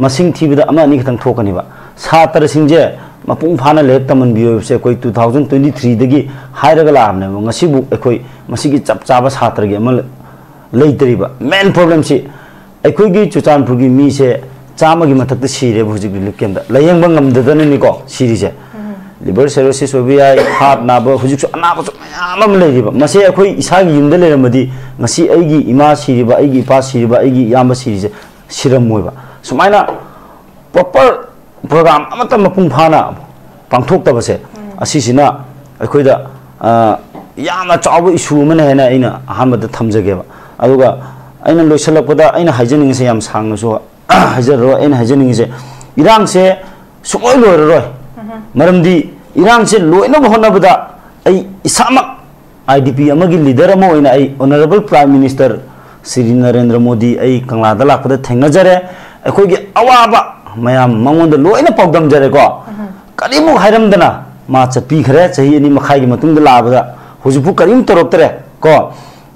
masing thibida ama ni khitang thokani ba satra singje mapung phana le taman biyo se koi 2023 dagi hairaga lamne ngasi bu ekoi masigi chap chaba satra ge amal leitri ba main problem si ekoi gi chuchanpur gi mi se chama gi mathak sire bhuji gi likem da layeng ba ngam da ni ko siri se liver cirrhosis obi heart na ba hujik so ana ba so am le ba mase ekoi isa gi yimda le ramadi ngasi ai gi ima siri ba ai gi pa siri ba ai gi yamba siri se siram moi ba sumaina proper program amata mapung phana pangthok ta base asisina ekoi da yamna chawu issue man hena ina ahamada thamjage ba aduga aina loisalakpada aina haijening se yam sangna so hajaro aina haijening se irang se sumoi loroi maramdi irang se loina honabada ai isamak IDP amagi leader amo ina ai honorable prime minister Sri Narendra Modi ai kangla da lakpada thengnajare ekoi gi awaba mayam mangonda loina pawdam jare ko karimu hairamdana ma chapi khare chahi ani makhai gi matung da labada hujupu karim toroktere ko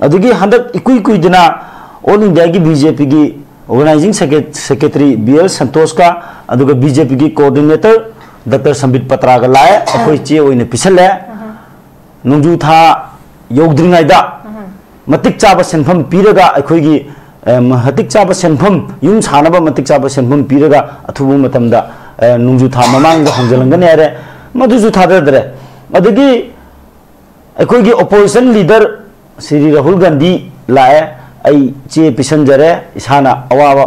adugi handak ikui dina all India gi BJP gi organizing secretary BL Santosh ka aduga BJP gi coordinator Dr. Sambit Patra ga lae akoi che oine pisale nungju tha yogdringai da matik chaba senpham piraga akoi gi matik chaba senpham yum sanaba matik chaba senpham piraga athubu matamda nungju tha mamang da hongjalangan yare maduju tha dare adugi akoi gi opposition leader Sri Rahul Gandhi lae ai che pisanjare isana awaba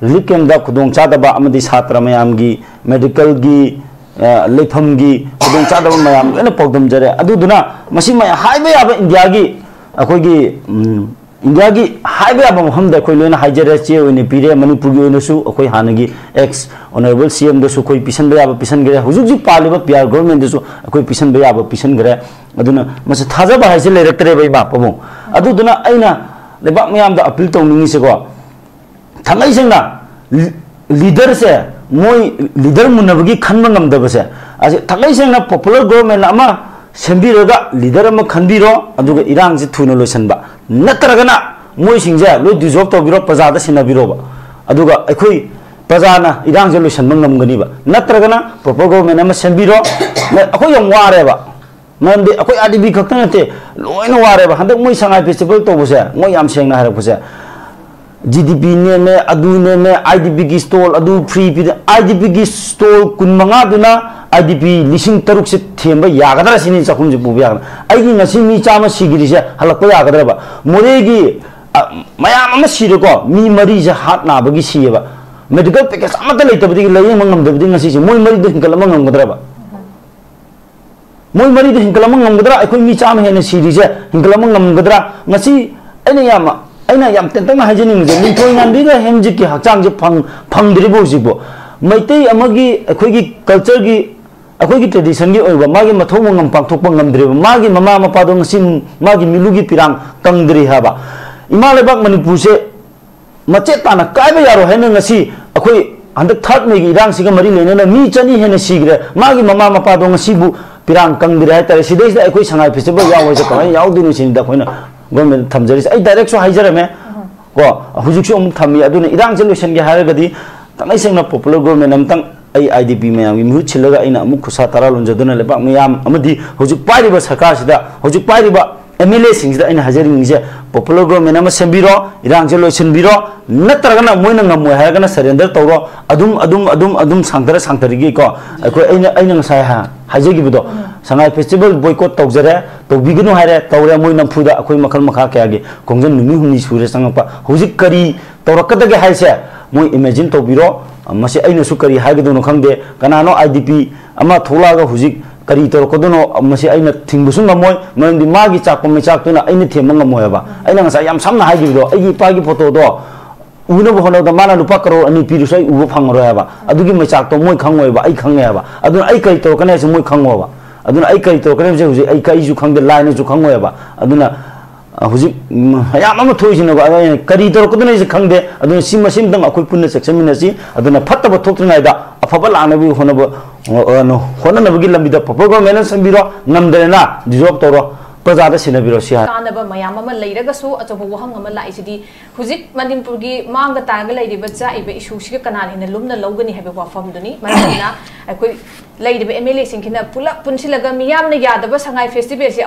likem da khudong chadaba amadi satra mayam gi medical gi lepham gi khudong chadaba mayam ena pogdam jare aduduna masi maya haiba yaba India gi akoi gi India gi haiba yaba mohamda koi loina haijare che oine pire Manipur gi oine su akoi hanagi ex honorable CM da su koi pisanba yaba pisan gare hujuk ji paliba PR government da su akoi pisanba yaba pisan gare aduna masa thajaba haise leraktre bai ba pamo aduduna aina lebak mayam da appeal tawningi se ko thangai sengna leader se moi leader munabagi khanma ngamdaba se ase thangai sengna popular government ama sembiraga leader ama khanbiro aduga irang se thuna loisanba natragana moi singje loi dissolve tawbiro praja da sinabiro ba aduga ekhoi praja na irang je loisanba ngamgani ba natragana proper government ama sembiro akhoi yam ware ba mandi akoi IDP khakta nate loina ware ba handak moi sangai festival to bose moi yam sengna harak bose GDP ne adu ne IDP gi stall adu free IDP gi stall kun manga duna IDP lising taruk se themba yagadra sini chakhum je buya ai gi ngasi mi chama sigiri se halakpa yagadra ba more gi mayam ama sire ko mi mari je hat na ba gi siye ba medical package amata leitabdi lei mangam dabdi ngasi se moi mari de hinkalam ngamgadra ba moi mari de hinkalam ngamgadra ai mi chama hena siri je hinkalam ngamgadra ngasi aina yam tentang hajening je lithoi ngandi ga hemji ki hakchang je phangdribo jibo maitei amagi akhoi gi culture gi akhoi gi tradition gi oiba magi mathong ngam pangthok pangam dribo magi mama mapa do ngsim magi milugi pirang kangdri haba imalebak Manipur se mache tana kaiba yaro hena ngasi akhoi handak third me gi rang siga mari lena mi chani hena sigre magi mama mapa do ngasibu pirang kangdri ha tare sidai da akhoi sangai festival yawo je ka yaudinu sin da khoina government thamjari ai direct so haijarame ko hujuk so thammi aduna irang solution ge haragadi tangai sengna popular government amtang ai IDP mayam gi muhut chilaga aina amuk khusa tara lonjaduna lebak mayam amadi hujuk pairiba sarkar sida hujuk pairiba MLA singida aina hajaring je popular government ama sembiro irang solution biro natragana moina ngamoi haragana surrender tawro adum sangtari gi ko ko aina ngasai ha hajagi bido sangai festival boycott tawjare tawbigunu haire tawre moina phuda akoi makal makha kya ge kongjan numi humni sure sangapa hujik kari tawrakadage haise moi imagine tawbiro masi aina su kari haigedo no khangde kanano IDP ama tholaga hujik kari tawrakodono masi aina thingbusu ngamoi mandi magi chakpam chakuna aina themang ngamoi ba aina ngasa yam samna haigido agi pagi photo do una bo hono da mana lupa karo ani piru sai ubo phangro ya ba adugi machak to moi khangoi ba ai khangya ba aduna ai kai to kana se moi khangwa ba aduna ai kai to kana se huji ai kai ju khangde line ju khangwa ba aduna huji ya mama thoisina ba kari to ko dana se khangde aduna sim sim dang akoi punna section mina si aduna phatta ba thoktrina da afaba lana bi hono ba no hona na bagi lambi da papa go mena sambiro namdena dissolve to ro प्रजादा सिनबिरोसी कानबा मयाम अमा लेरगसु अचोब वहंग अमा लाइसिदी हुजिक मणिपुरगी मांग तांग लेरिबा चाइबा इशूसिग कनाल हिन लुमना लौगनी हैबे वाफमदुनी मरना अखोई लेरिबा MLA सिंखिना पुला पुनसिलगा मियामना यादबा Sangai festival से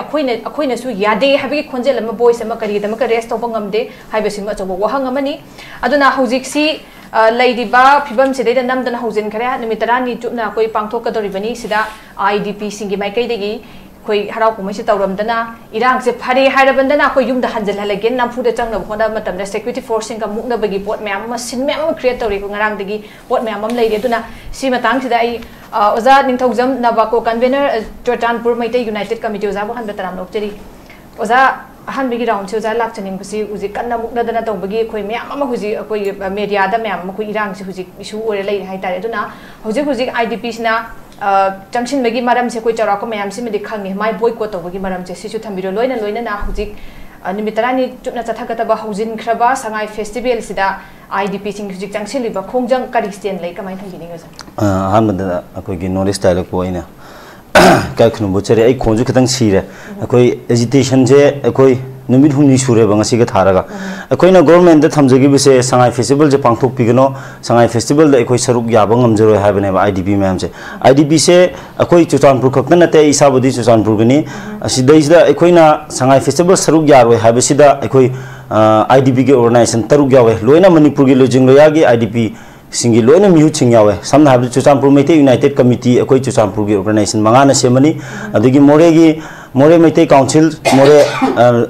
अखोइना सु यादे हैबे खोंजेल अमा वॉइस अमा करिदमा का रेस्ट तोबा ngamde हैबे सिंग अचोब वहंग अमनी अदुना हुजिक सी लेरिबा फिबम सिदैदा नमदना हुजिन खरे निमित तरानी चुपना कोई पांगथोकदोरिबनी सिदा आईडीपी सिंगी माइकैदगी कोई हराव कुमैसे तौरमदना इरांग से फरे हाइरबंदना कोई युमदा हंजल हलगे नमफुदा चंगना होना मतमदा सिक्योरिटी फोर्स सिंग का मुक्नबगी पोट मैम अमा सिन मैम अमा क्रिएट तौरि को ngarangdagi पोट मैम अम लेरे दुना सी मतंग सिदा आई ओजा निंथौजम नबाको कन्वेनर चोटानपुर मैते यूनाइटेड कमिटी ओजा बहन बतराम लोकचरी ओजा अहनबगी राउंड से ओजा लाक्चनिंग बसी उजी कन्ना मुक्नदना तौबगी कोई मैम अमा हुजी कोई मीडिया दा मैम अमा कोई इरांग से हुजी इशू ओरे लेरे हाइतारे दुना हुजी आईडीपी सिना जंक्शन में मरम से कोई चौराक मैम से खांगे माई बॉयकॉट तौबगी मरम से सिसु थम्बिरो लोइना लोइना हुजिक निमित तरानी चुपना चथागतबा हौजिनख्रबा संगाई फेस्टिवल सिदा आईडीपी सिंग हुजिक जंक्शनलिबा खोंजंग करी स्टेन लै कमाय थंगिनिंग जा अहमदा अखोगी नॉलेज डायलॉग कोइना का खनु बोचरे आई खोंजु खतंग सिरे अखोई एजिटेशन जे अखोई नुमित हुनी सुरे बंगसी के थारगा अखोइना गवर्नमेंट द थमजगी बिसे संगाई फेस्टिवल जे पांगथोक पिगनो संगाई फेस्टिवल द अखोई सरुक याबंग हमजरो हाबने आईडीपी मैम से आईडीपी से अखोई चुचानपुर खक्न नते इसाबदी चुचानपुर गनी असिदैसदा अखोइना संगाई फेस्टिवल सरुक यारो हाबसिदा अखोई आईडीपी के ऑर्गेनाइजेशन तरुक यावे लोइना मणिपुर के लोजिंगयागी आईडीपी सिंगी लोइना मिहु छिंगावे समना हाबदि चुचानपुर मैते यूनाइटेड कमिटी अखोई चुचानपुर के ऑर्गेनाइजेशन मंगाना सेमनी अदगी मोरे मैते काउंसिल मोरे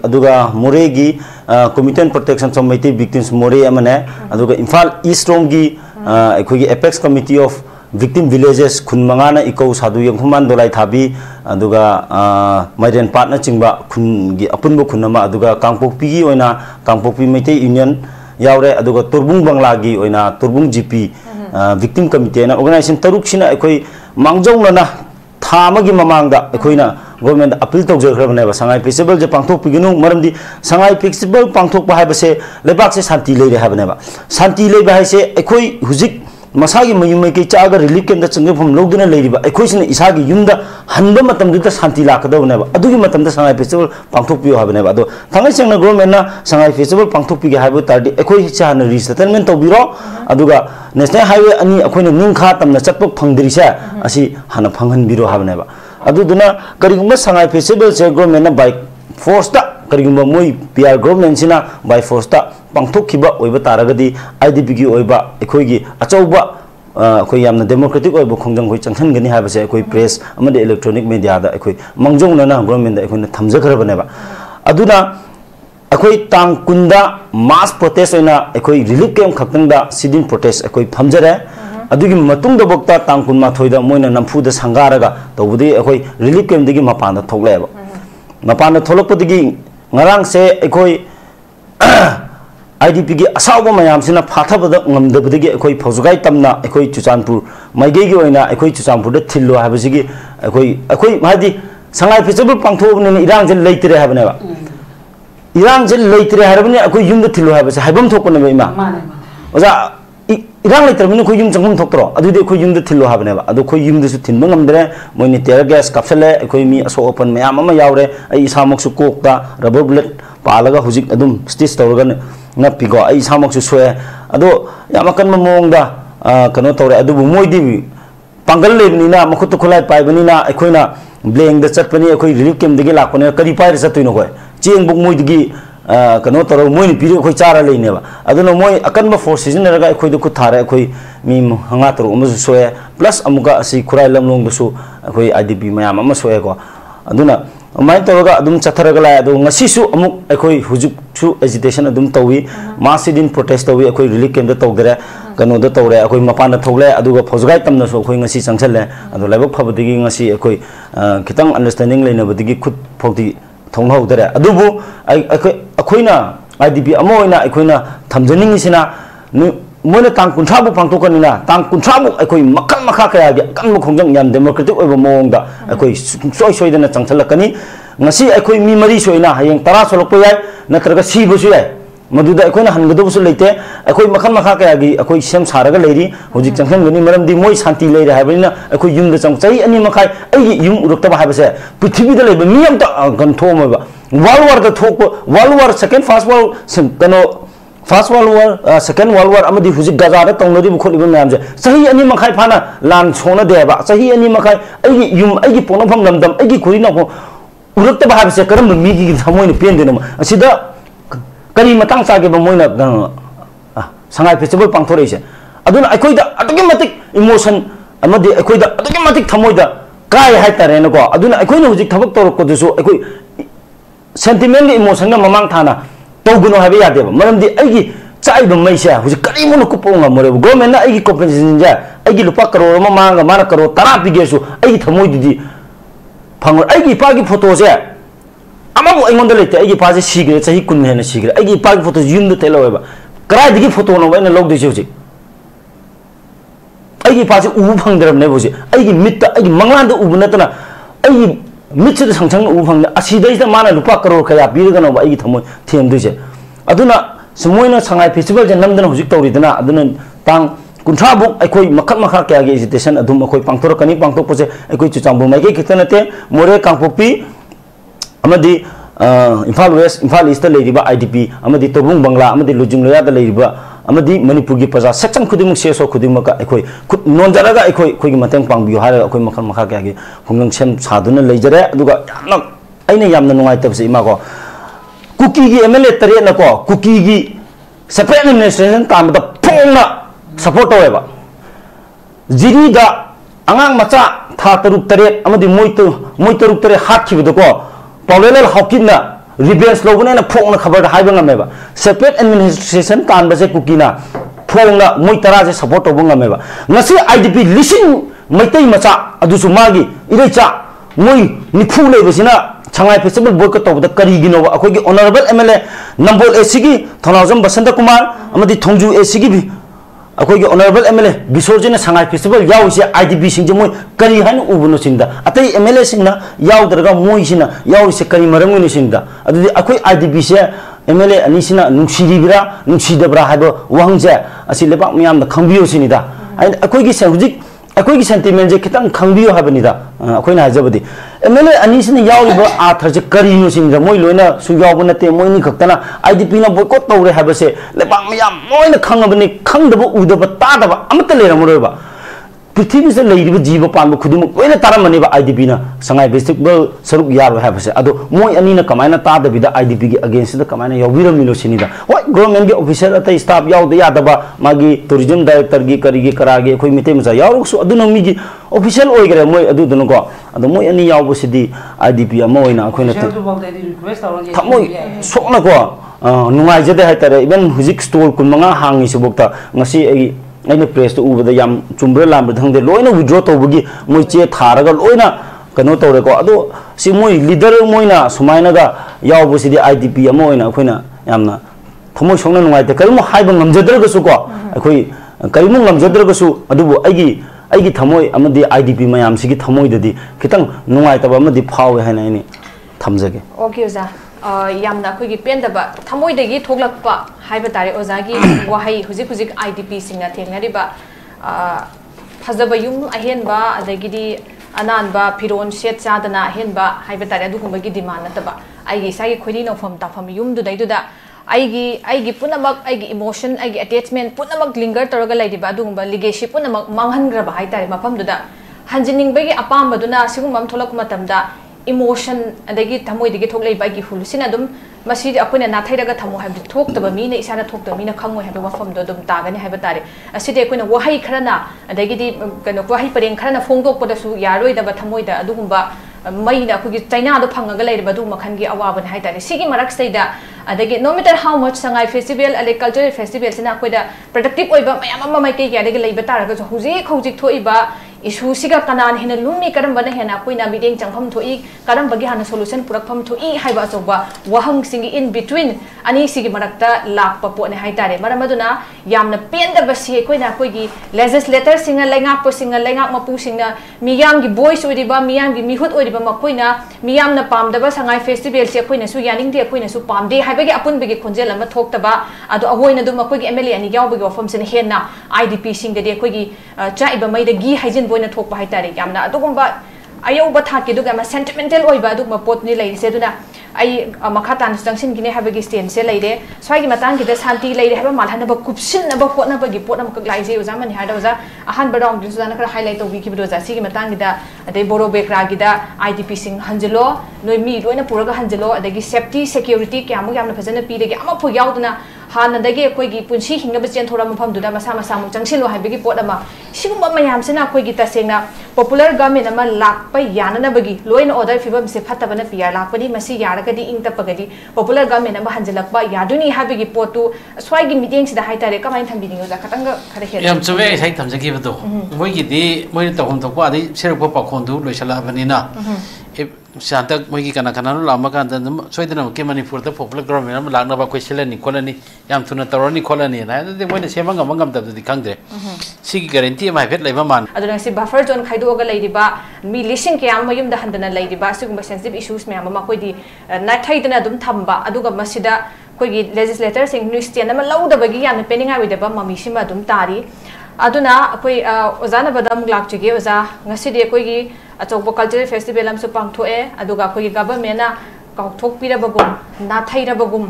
अदुगा मोरे की committee on protection of Meitei victims Moreh अमने अदुगा इम्फाल ईस्ट रोम की अखोगी apex committee of victim villages खुन मंगाना इको सादु यंखुमान दोलाई थाबी अदुगा माइरेन पार्टनर चिंगबा खुन की अपुनबो खुनमा अदुगा कांगपोकपी की ओइना कांगपोकपी मैते यूनियन यावरे अदुगा तुरबुंग बंगला की ओइना तुरबुंग जीपी विक्टिम कमिटी ना ऑर्गेनाइजेशन तरुक सिना अखोई मांगजौना थामगी ममांगदा अखोइना गवर्नमेंट अपील तौजखरबने संगाई फेस्टिवल जे पांगथोक पिगनु मरमदी संगाई फेस्टिवल पांगथोक हाइबसे लेबाक से शांति लेरे हाबने शांति लेबा हाइसे अखोई हुजिक मसागी मयुम के चागर रिलीफ केंद्र चंगफम लौदना लेरिबा अखोइसिना इसागी युमदा हनबा मतमदुदा शांति लाकदबने अदुगी मतमदा संगाई फेस्टिवल पांगथोक पियो हाबने अदो थांगाई चंगना गवर्नमेंट ना संगाई फेस्टिवल पांगथोक पिगे हाइबो तारदी अखोइ चाहना रिसेटलमेंट तौबिरो अदुगा नेशनल हाईवे अनि अखोइना निंखा तमना चटप फंगदरिसे असि हाना फंगहनबिरो हाबने अदुदुना करिगुम्बा संगाई फेस्टिवल से गवर्नमेंट बाय फोर्स ता करिगुम्बा मोई पीआर गवर्नमेंट सिना बाय फोर्स ता पांगथोखिबा ओइबा तारगदी आईडीपी की ओइबा अखोइगी अचौबा अखोइ यामना डेमोक्रेटिक ओइबा खोंजंग होय चंगहनगनी हाबसे अखोइ प्रेस अमदे इलेक्ट्रॉनिक मीडिया दा अखोइ मंगजोंना गवर्नमेंट दा अखोइना थमजखरबनेबा अदुना अखोइ तांग कुंदा मास प्रोटेस्ट ओइना अखोइ रिलीफ कैंप खक्तंगदा सिडिन प्रोटेस्ट अखोइ फमजरे अदुगी मतुंग दबक्ता तांग कुनमा थोइदा मोइना नमफुदा संगारगा तौबुदी अखोइ रिलीफ कैंप दगी मपान थोकलेबा मपान थोलकपदगी ngarang se ekoi IDP gi asawba mayam sina phathaba ngamdabdagi ekoi phaujugai tamna ekoi Chuchanpur maigei gi oina ekoi Chuchanpur da thillo habasigi ekoi hadi sangai festival pangthobne irang je leitre habane ba irang je leitre harabne ekoi yumda thillo habase haibam thokone ba ima oja irang leitre koi yum changum thokro adudi koi yumda thillo habane ba adu koi yumda su thinba ngamdre moini tear gas kapsale ekoi mi aso open mayam ama yawre ai isamok su kokta rubber bullet palaga hujik adum stitch tawraga na pigo ai isamok su soe adu yamakan mamongda kano tawre adu moidi pangal lebnina makhutu khulai paibanina ekoina bleng da chatpani ekoi relief camp digi lakone kari pair satuino koi cheng buk moidi kano taro moi ni piri khoi chara leineba aduna moi akanba force season raga khoi du kuthara khoi mi hanga taro umu soe plus amuga asi khurai lamlong du khoi IDP mayam ama soe ko aduna mai tawga adum chatharaga la adu ngasi su amuk khoi hujuk su agitation adum tawi masidin protest tawi khoi relief camp da tawgre kano da tawre khoi mapan da thogle aduga phojgai tamna so khoi ngasi changchale adu laibak phabadigi ngasi khoi kitang understanding leinabadigi khut phokti thonghaudare adubu अखोइना IDP अमोइना अखोइना थमजनिंगिसिना मोइना तांग कुंथ्राबु पांगथोकनिना तांग कुंथ्राबु अखोइ मखल मखा कयागे कनबो खोंजंग याम डेमोक्रेटिक ओइबो मोंगदा अखोइ सोय सोयदना चंगथलकनी ngasi अखोइ मी मरी सोइना हयें 10 सोलकपो याय नत्रगा सिबसु याय मधुदा अखोना हनगदबसु लेते अखोई मखन मखा कयागी अखोई सेम सारगा लेरी होजिक चंखनगनी मरमदी मोई शांति लेरे हाबनिना अखोई युमदा चंग चही अनि मखाई अई युम उरक्तबा हाबसे पृथ्वीदा लेबा मी अमता गंथोमबा वर्ल्ड वार दा थोक world war second first world कनो first world war second world war अमदी हुजिक गजादा तंगनदी बुखोलिबा मैमजे चही अनि मखाई फाना लान सोना देबा चही अनि मखाई अई युम अई पोनफम लमदम अई खुरिना को उरक्तबा हाबसे करम मीगी थमोइन पेंदेनो असिदा करी मतंग चागे मोइना संगाई फेस्टिवल पांथोरेसे अदुना अखोइदा अदुगे मतिक इमोशन अमदि अखोइदा अदुगे मतिक थमोइदा काय हाइतारेनको अदुना अखोइना हुजिक थबक तोरकोदसु अखोइ सेंटिमेंट इमोशन गा ममांग थाना तौगुनो हाबे यादेबा मरमदि अइगी चाइब मैसे हुजिक करीमुनो कुपोंगा मोरे गवर्नमेंट ना अइगी कॉम्पेंसेशन जा अइगी लुपा करोड़ ममांगा माना करोड़ 10 पिगेसु अइगी थमोइदि फंग अइगी पागी फोटो से अमाबु अइंगोंद लेते अइगी पासे सिग्रे चही कुन हेन सिग्रे अइगी पागी फोटो युम द तेलोबा कराइदिगी फोटो नो वैना लौदैसे हुजि अइगी पासे उबु फंगदरबने बुजि अइगी मिट अइगी मंगलान द उबु नतना अइगी मिट से संसंग उबु फंग असिदैदा माना रुपा करोड़ खया बिरगनो अइगी थमो थेमदुसे अदुना समोइना संगाई फेस्टिवल जे नमदना हुजि तौरिदना अदुना तांग कुंथाबु अखोई मखत मखा कयागी एजिटेशन अदुम अखोई पांथोरकनी पांथोकपसे अखोई चुचांबु माइके खितनते मोरे कांगपोपी अमदी इम्फाल वेस्ट इम्फाल ईस्ट लेरिबा आईडीपी अमदी तबुंग बंगला अमदी लुजुंग लोयादा लेरिबा अमदी मणिपुर की प्रजा सेक्शन खुदिमुक सेसो खुदिमुक अखोई खुद नोंजरगा अखोई खोई मतंग पांगबियो हारे अखोई मखन मखा कयागी खुंगंग सेम सादुना लेजरे अदुगा यामना अइना यामना नुंगाइतबसे इमाको कुकी की एमएलए तरे नको कुकी की सेपरेट एडमिनिस्ट्रेशन तामदा फोंगना सपोर्ट होएबा जिरीदा अंगांग मचा था तरुक तरे अमदी मोय तरुक तरे हातखिबदको पाउलेल हॉकिना रिवेंस लोबने फोंगना खबर हाइबंगमेबा सेपरेट एडमिनिस्ट्रेशन तानबसे कुकीना फोंगना मोय तरा से सपोर्ट होबंगमेबा ngasi आईडीपी लिसिंग मैतै मचा अदुसु मागी इरेचा मोय निफु लेबसिना छंगाई festival बोयकॉट तौबदा करिगिनो अखोगी honourable MLA Nambol एसीगी Thounaojam Basant Kumar अमदी थोंजू एसीगी भी अखोगी ऑनरेबल एमएलए बिसोरजिना छंगाई फेस्टिवल याउसे आईडीपी सिंजे मोय करी हान उबुनो सिंदा अतै एमएलए सिंगना याउदरगा मोयसिना याउसे करी मरंगुनि सिंदा अदुदि अखोई आईडीपी से एमएलए अनिसिना नुंसिरिबिरा नुंसिदबरा हाबो वहंजे असि लेबा मियामदा खंबियो सिनिदा अखोगी से हुजिक अखोगी सेंटिमेंट जे खितंग खंबियो हाबनिदा अखोइना हाजबदी एमएलए अनिसिना याउबा आथर जे करिनो सिंदा मोय लोइना सुयावब नते मोयनी खक्तना आईडीपी ना बोयकॉट तौरे हाबसे लेबा मियाम मोयना खंगबनी खंगदब उदब तादब अमत लेरमरोबा पृथ्वी से लेरिब जीव पांब खुदिमुक लोइना तारमनिबा आईडीपी ना संगाई फेस्टिवल सरुक यारो हाबसे अदो मोय अनिना कमायना तादबिदा आईडीपी के अगेंस्ट द कमायना याविरमिलो सिनिदा होय गवर्नमेंट के ऑफिसर अतै स्टाफ यावद यादबा मागी टूरिज्म डायरेक्टर गी करिगे करागे खोई मिते मजा यावरसु अदुना मिगी ऑफिशियल ओइगरे मोय अदुदनको अदो मोय अनि यावबसिदी आईडीपी अमा ओइना अखोइना थमोय सोकनको नुंगाइजदे हाइतारे इवन हुजिक स्टोर कुनमंगा हांगी सुबोक्ता ngasi ai प्रेस तो उबदा याम चुम्ब्र लाम थंगदे लोइना विड्रॉ तौबगी मोय चे थारगा लोइना कनो तौरेको अदो सि मोय लीडर मोयना सुमाइनागा यावबसिदी आईडीपी अमा ओइना अखोइना यामना थमोय सोंना नुंगाइते करिमो हाइबा ngamjadragasu ko अखोइ करिमो ngamjadragasu अदुबो आइगी थमोय अमदि आईडीपी मयाम सिगी थमोय ददि खितंग नुंगाइतबा अमदि फावे हाइना इनि थमजगे ओके ओजा यामना अखोइगी पेंदबा थमोयदगी थोगलकपा हाइबा तारे ओजागी वहाई हुजिक आईडीपी सिंगना थेंगरिबा फजबा युम अहेनबा अदगिदी अनानबा फिरोन सेट चादना अहेनबा हाइबा तारे अदुगुंबगी डिमांड नतबा आइगी सागी खोइनी नौफम ताफम युम दुदैदुदा आइगी पुनमक आइगी इमोशन आइगी अटैचमेंट पुनमक लिंगर तौरगा लैदिबा अदुगुंबा लिगेसी पुनमक मांगहनग्रबा हाइतारे मफमदुदा हंजिनिंगबगी अपामबदुना सिगुंबम थोलक मतमदा इमोशन अदगी थमोइदगी थोकलेबा आइगी हुलुसिना दुम मसीद अखोइना नाथैरगा थमो हाइब थोक्तबा मीना इसाना थोक्तबा मीना खंगोय हाइब वफमदो दुम तागनी हाइब तारे असिदे अखोइना वहाई खरना अदगिदी कनो वहाई परें खरना फोंगदोकपदसु यारोइदबा थमोइदा अदुगुंबा मैना अखोइगी चाइनादो फंगगा लैरबा दु मखनगी अवाबन हाइतारे सिगी मरक्सैदा अदगी no matter how much Sangai festival अले कल्चरल फेस्टिवल सिना अखोइदा प्रोडक्टिव ओइबा मयाम अमा माइके यादगी लैबा तारगा हुजिक थोइबा इशू सिगा कनान हेना लुमी करमबना हेना कोइना मिदेंग चंगफम थोई करमबगी हाना सोल्यूशन पुरकफम थोई हाइबा अचौबा वहंग सिंगी इन बिटवीन अनि सिगी मरक्ता लाकपा पोने हाइतारे मरमदुना यामना पेंदबसी कोइना कोइगी लेजिस्लेटर सिंग लेंगाप सिंग लेंगाप मपु सिंग मियामगी वॉइस ओइरिबा मियामगी मिहुत ओइरिबा मकोइना मियामना पामदबा संगाई फेस्टिवल से कोइना सु यानिंगदे कोइना सु पामदे हाइबगी अपुनबगी खोंजेल अमा थोक्तबा अदो अहोइना दु मकोइगी एमएलए अनि यावबगी वफम सिन हेना आईडीपी सिंगदे कोइगी चाइबा मैदगी हाइजिन बोइना थोकबा हाइतारे यामना अदुगुंबा अयोबा थाके दुगा सेंटिमेंटल ओइबा दुगमा पोतनि लैरिसे दुना आई मखा तान जंक्शन गिने हाबगी स्टेन से लैरे स्वाइगी मतंग गिदा शांति लैरे हाबा मालहनब कुपसिन नब होटनबगी पोटम क लाइजे ओजा मनि हादा ओजा अहान बराउंड दिन सुजाना खरा हाइलाइट तोबी कि बिदोजा सिगी मतंग गिदा अदे बोरो बेकरा गिदा आईडीपी सिंग हंजलो नोय मी लोइना पुरगा हंजलो अदगी सेफ्टी सिक्योरिटी क्यामु यामना फजन पीरेगे अमा फु याउदना हानदगी अखोइगी पुंसी हिंगब चेंथोरा मफमदुदा मसा मसा मु जंक्शिलो हाबगी पोट अमा सिगुंबा मयामसना अखोइगी तसेंगना पॉपुलर गवर्नमेंट अमा लाकपा याननबगी लोइन ऑर्डर फिबम से फतबना पिया लाकपनी मसी यारगदी इंग तपगदी पॉपुलर गवर्नमेंट अमा हंजलकबा यादुनी हाबगी पोटु स्वाइगी मीटिंग सिदा हाइतारे कमाइन थंबिनिगो जा खतंग खरे हेल याम चुबे साइ थमजगिबदो मोइगिदी मोइ तखम तखबा आदि सेरपा पाखोंदु लोइसलाबनिना शांतक मोइगी कना कना लामा कान सोइदना के मणिपुर द पॉपुलर गवर्नमेंट लाकना बा क्वेश्चन खोलनी याम थुना तौरनी खोलनी ना दे मोइना सेमंग मंगम तबदि खंगदे सिगी गारंटी मा फेट लेबा मान अदुना से बफर जोन खाइदोगा लैदिबा मी लिसिंग के याम मयुम द हंदना लैदिबा सिगुम सेंसिटिव इश्यूज मैम मा कोइदी नाथाइदना दुम थंबा अदुगा मसिदा कोइगी लेजिस्लेटर सिंग न्यूज स्टेन अमा लौदबगी याम पेनिंग आविदबा ममीसिमा दुम तारी अदुना कोइ ओजाना बदम लाक्चगे ओजा ngasi de कोइगी अचौब कल्चरल फेस्टिवल हम पांथोए अदुगा कोई गवर्नमेंट काउथोकपीरबगुम नाथैरबगुम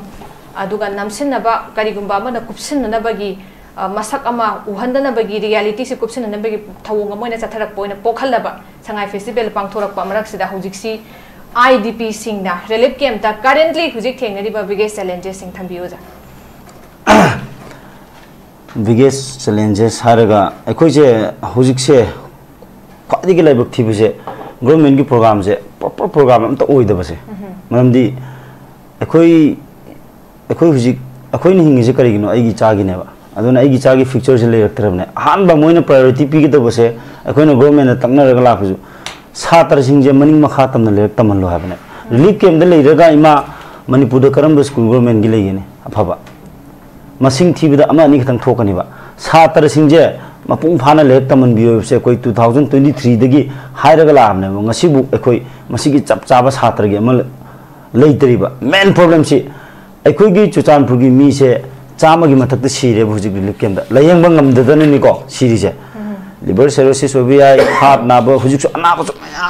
अदुगा नमसिनबा करिगुंबा अमना कुपसिननबगी मसक अमा उहंदनबगी रियलिटी से कुपसिननबगी थवोंग मोइना चथरक पोइना पोखलबा संगाई फेस्टिवल पांथोरकपा मरकसिदा हुजिक्सी आईडीपी सिंगना रिलीफ कैंप ता करेंटली हुजिक थेंगरिबा बिगेस्ट चैलेंजेस सिंग थंबियोजा बिगेस्ट चैलेंजेस हारगा अखोइजे हुजिक्से खादी लाइबक थीबसे गवर्नमेंट की प्रोग्राम से प्रॉपर प्रोग्राम अमत ओइदबसे मरमदी अखोई हुजिक अखोइनि हिंगिसे करिगिनो आइगी चागिनेबा अदुना आइगी चागी फिक्चर से लेरक्तरबने हानबा मोइना प्रायोरिटी पीगदबसे अखोइना गवर्नमेंट तंगनरगा लाफजु छात्र सिंजे मनिंग मखा तमना लेरक तमनलो हाबने रिलीफ कैंप दे लेरगा इमा मणिपुर करम स्कूल गवर्नमेंट की लेगेने अफबा मसिंग थीबदा अमा अनि खतंग थोकनिबा छात्र सिंजे मपुंग फाना लेक तमन बियोसे कोई 2023 दगी हाइरगा लामने ngasibu ekoi masigi chap chaba छात्र गे अमल लेतरिबा मेन प्रॉब्लम से ekoi gi chuchanpur gi mi se chama gi mathak sire bhuji relief camp दा layang bangam dadane ni ko siri se liver cirrhosis obia heart na ba hujuk so ana ba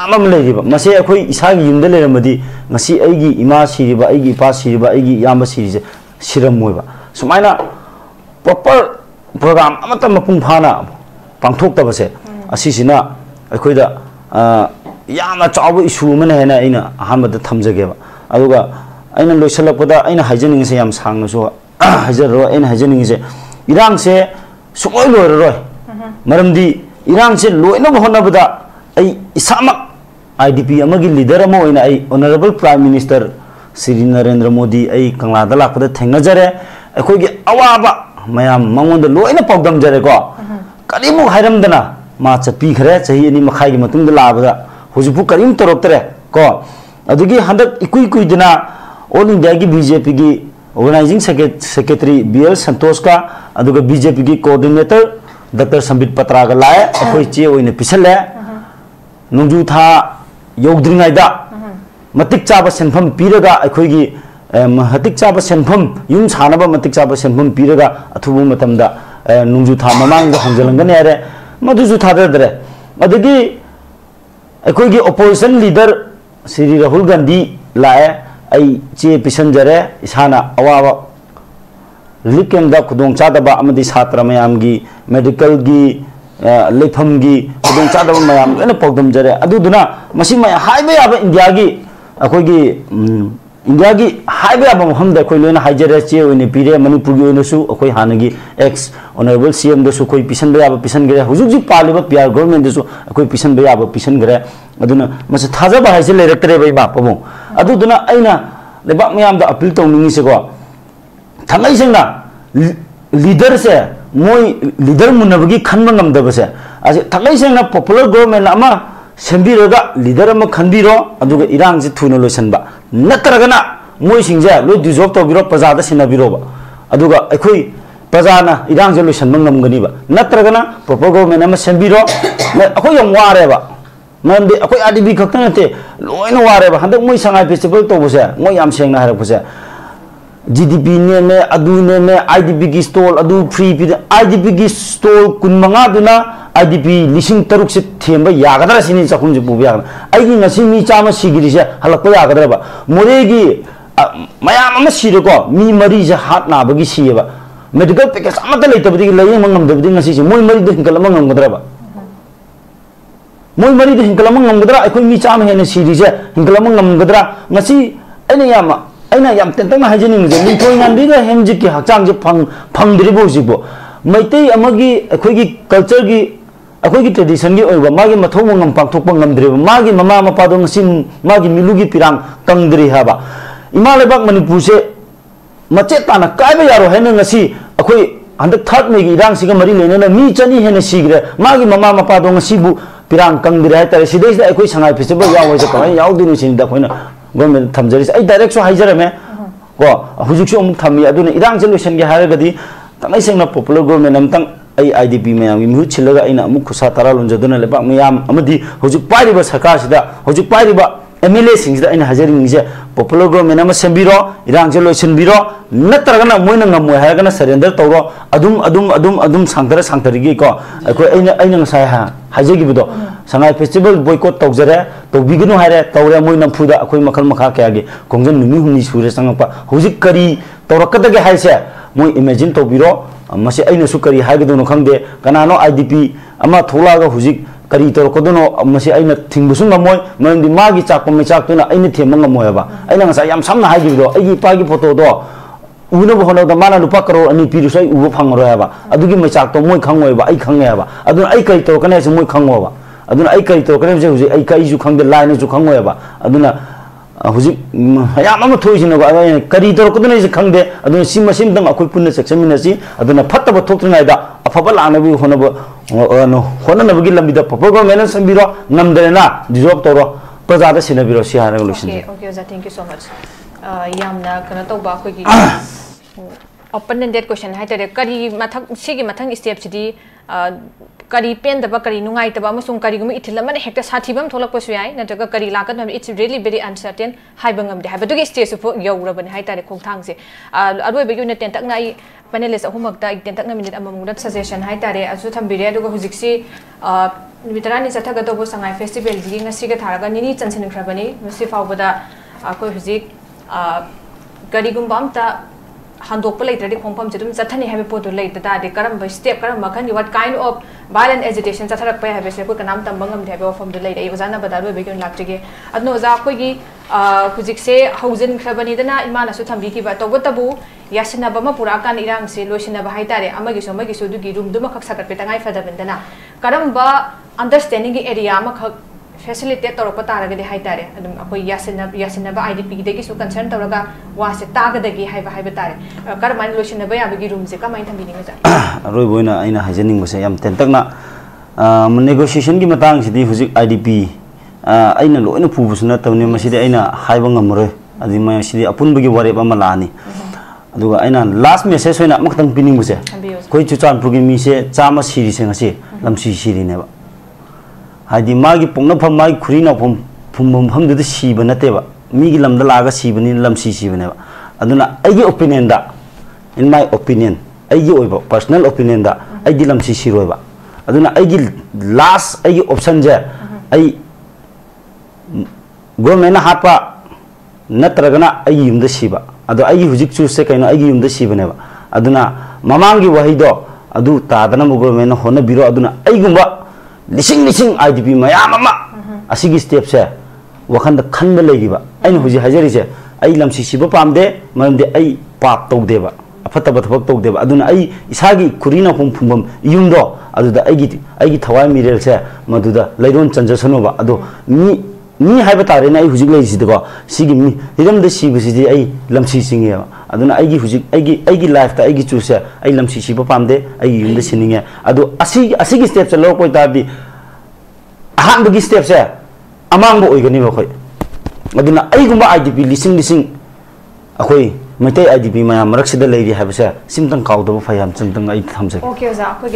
amam leiriba mase ekoi isa gi yumda leramadi ngasi aigi ima siriba aigi pa siriba aigi yamba siri se siram moiba sumaina proper program amata mapung phana pangthok tabase asisina akoida yana chawu issue mane hena aina ahamada thamjageba aduga aina loisalakpada aina haijening se yam sangna so hajaro aina haijening se irang se sumoi loiroi maramdi irang se loina honabada ai isamak IDP amagi leader amo aina ai honorable prime minister Shri Narendra Modi ai kanglada lakpada thengnajare akoigi awaba मैम मंगोंद लोइना पौदम जरे को करीमु हाइरमदना मा चपी खरे चही अनि मखाई की मतुंग लाबदा हुजुपु करीम तरोक्तरे को अदुगी हंदक इकुई कुइदना ऑल इंडिया की बीजेपी की ऑर्गेनाइजिंग सेक्रेटरी बीएल संतोष का अदुगा बीजेपी की कोऑर्डिनेटर डॉक्टर संबित पत्रा का लाए अखोई चे ओइने पिसले नुंजु था योगद्रिंगाइदा मतिक चाबा सेनफम पीरगा अखोई मतिक चाबा सेनफम युम सानबा मतिक चाबा सेनफम पीरगा अथुबु मतमदा नुंजु था ममांग हंजलंगने यारे मदुजु थादरे अदगी अखोई ओपोजिशन लीडर श्री राहुल गांधी लाए आई चे पिसंजरे इसाना अवाबा रिलीफ कैंप दा खुदोंग चादबा अमदी छात्र मयामगी मेडिकल गी लेफम गी खुदोंग चादबा मयाम लेना पौदम जरे अदुदुना मसी मया हाइबे याबा इंडिया गी अखोई इंडिया की हाइबे अब हम अखोई लोना हाइजरे चे ओइने पीरे मणिपुर की ओइनसु अखोई हानगी एक्स ऑनरेबल सीएम दसु कोई पिसन बयाब पिसन गरे हुजुक जी पालिबा पीआर गवर्नमेंट दसु अखोई पिसन बयाब पिसन गरे अदुना मसे थाजबा हाइसे लेरक्तरे बै बापमो अदुदुना अइना लेबा मयाम दा अपील तौनिंगी से को थंगाई सेंना लीडर से मोई लीडर मुनबगी खनबा ngam दबसे असे थकई सेंगना पॉपुलर गवर्नमेंट अमा सेंबिरगा लीडर अमा खनबिरो अदुगा इरांग से थुनो लोसनबा नत्रगना मोय सिंजे लो डिजॉल्व तोबिरो प्रजादा सिनाबिरोबा अदुगा अखोई प्रजाना इरांग से लोसनबा ngमगनीबा नत्रगना प्रॉपर गवर्नमेंट अमा सेंबिरो अखोई यम वारेबा मरमदि अखोई आरडीबी खक्ता नते लोइना वारेबा हंदक मोय संगाई फेस्टिवल तोबसे मोय याम सेंगना हारपसे GDP ने अदुने ने IDP की स्टॉल अदु फ्री पी IDP की स्टॉल कुनमंगा दुना IDP लिसिंग तरुक से थेंबा यागदरा सिनि चखुम जे पुबा यागना आइगी ngasi मी चामा सिगिरि से हलकपा यागदराबा मोरेगी मयाम अमा सिरको मी मरी जे हात नाबगी सियबा मेडिकल पैकेज अमता लेतबदि लयिंग मंगमदबदि ngasi से मोय मरी द हिंकल मंगमगदराबा मोय मरी द हिंकल मंगमगदरा अखोय मी चामा हेने सिरि से हिंकल मंगमगदरा ngasi अने यामा अना याम तेंतना हाइजेनिंग जे लिथोय नांदीगा हेमजि की हचांग जे फंगद्रिबो जिबो मैतै अमगी अखोयगी कल्चर की अखोयगी ट्रेडिशन की ओइबा मागी मथोंग ngam पांगथोकपा ngamद्रिबो मागी ममा मपादो ngasi मागी मिलुगी पिरांग कंगद्रि हाबा इमा लेबाक मणिपुर से मचे ताना कायबा यारो हैन ngasi अखोय हंदक थर्ड मेगी इरांग सिगा मरी लेनेना मी चनी हेन सिगरे मागी ममा मपादो ngasi बु पिरांग कंगद्रि हाय तारे सिदैस अखोय संगाई फेस्टिवल यावै जे कमाय यावदिनु सिनिदा खोइना गवर्नमेंट थमजरी आई डायरेक्ट सो हाइजरमे को हुजुकसो अमुक थमी अदुना इरांग जे लोसन गे हारगदी तंगाई सेंगना पॉपुलर गवर्नमेंट अमतंग आई IDP मयाम गी मुहुत छिलगा आइना अमुक खुसा तारा लोंजदुना लेबा मयाम अमदी हुजुक पाइरिबा सरकार सिदा हुजुक पाइरिबा MLA सिंगदा आइना हाजरिंग जे पॉपुलर गवर्नमेंट अमा सेंबिरो इरांग जे लोसनबिरो नत्रगना मोइना ngमोय हारगना सरेंडर तौरो अदुम सांगतरगी को अखोय आइना ngसाय हाजगिबदो संगाई फेस्टिवल बॉयकॉट तौजरे तौबिगनु हारे तौरे मोय नमफुदा अखोय मखल मखा कयागे कोंजन नुमी हुमनी सुरे संगपा हुजिक करी तौरकदगे हाइसे मोय इमेजिन तौबिरो मसे आइनसु करी हागदुनो खंगदे कनानो IDP अमा थोलागा हुजिक करी तौरकदुनो मसे आइना थिंगबुसु ngमोय मरमदि मागी चाकपम मेचाक्तुना आइना थेम ngमोयबा आइना ngसा याम सामना हागिबदो आइगी पागी फोटो दो उनब होनोदा माना लुपा करोड़ अनि पिरुसै उबो फंगरोयाबा अदुगी मेचाक्तो मोय खंगोयबा आई खंगेबा अदुना आई कई तौरकने से मोय खंगोबा अदुना आई कई तौरकने से हुजि आई कई जु खंगदे लाइन जु खंगोयबा अदुना हुजि याम अमा थोइसिनो करी तौरकदुना से खंगदे अदुना सिम सिमदंग अखोय पुन्ना सेक्समिनसि अदुना फत्तब थोक्तनायदा अफबा लानबि होननबगी लंबिदा पपो गवर्नमेंट संबिरो नमदरेना डिजॉल्व तौरो प्रजादा सिनबिरो सि हारग लोसिन ओके ओजा थैंक यू सो मच यामना कना तौबा अखोयगी ओपन एंडेड क्वेश्चन हाइतरे करी मथक सिगी मथंग स्टेप सिदी करी पेंदबा करी नुंगाइतबा अमसुंग करीगुम इथिल मन हेक्टा साथिबम थोलकपसु याय नत्रगा करी लाकन इट्स रियली वेरी अनसर्टेन हाइबंगमदे हाइबदुगी स्टेज सु यौरबन हाइतरे खोंथांगसे अरोइबे युने टेंटकना आई पैनलिस्ट अहुमकता टेंटकना मिनिट अममुंगदा सजेशन हाइतरे असु थंबिरे अदुगा हुजिक्सी निमितरानी चथगदोबो संगाई फेस्टिवल जी ngasiga tharaga nini chansinख्रबनी मसि फावबदा अखोय हुजिक करीगुम बामता handok pelai tadi kompam jadi catani have podo lay tadi karam by step karam makan what kind of violent agitation catharak pa have se ko kanam tambangam have from the lay ai wazana badaru begun laktige adno za ko gi hujik se hausin khrabani dana imana su thambi ki ba to tabu yasina bama pura kan irang se loisina ba haitare amagi so du gi room duma khak sakat pe tangai fada bendana karam ba understanding gi area ma khak facilitate तौर तारगदे हाइतारे अदुम अखोय यासिनबा IDP देगी सु concern तौरगा वासे तागदगी हाइबा हाइबा तारे करमान लोसिनबा याबगी room से कमाइन थंबिनिंग जा रोय बोइना आइना हाइजेनिंग बसे याम तेंतकना negotiation की मतंग सिदी हुजिक IDP आइना लोइना पुबुसना तवने मसिदे आइना हाइबा ngमरोय अदि मा सिदी अपुनबगी वरेब अमा लानी अदुगा आइना लास्ट मेसेज होइना मखतंग पिनिंग बसे कोइ चुचानपुरगी मिसे चामा सिरिसे ngasi lamsi सिरिनेबा हाइदि मागी पोंगनफम मागी खुरिना फुमफम दुद सिब नतेबा मीगी लमदा लागा सिबनि लमसी सिबनेबा अदुना आइगी ओपिनियन दा इन माय ओपिनियन आइगी ओइबा पर्सनल ओपिनियन दा आइगी लमसी सिरोइबा अदुना आइगी लास्ट आइगी ऑप्शन जे आई गवर्नमेंट हापा नत्रगना आइगी युमदा सिबा अदु आइगी हुजिक चूसे कइनो आइगी युमदा सिबनेबा अदुना ममांगी वहिदो अदु तादना गवर्नमेंट होना बिरो अदुना आइगुंबा लिसिंग IDP मयाम अमा असिगी स्टेप से वखंद खंद लेगिबा आइन हुजि हाजरी से आई लमसी सिबा पामदे मरमदे आई पाप तौदेबा अफतब थबक तौदेबा अदुना आई इसागी खुरीना फुमफुम युमदो अदुदा आइगी थवाई मिरेल से मदुदा लैरोन चंजसनोबा अदो मी हाइबा तारेना आई हुजि लेजिदको सिगी मी हिरमदे सिबसिदि आई लमसी सिंगेबा aduna aigi huzik aigi life ta aigi chuse ai lamsi siba pamde aigi yumde sininge adu asigi step se lo koi ta bi ahan bagi step se amang bo oigani ba khoi aduna ai gumba IDP lising akhoi maitai IDP mayam marak sida leiri habasa simtang kaudaba phayam changtang ai thamse okay oza akhoi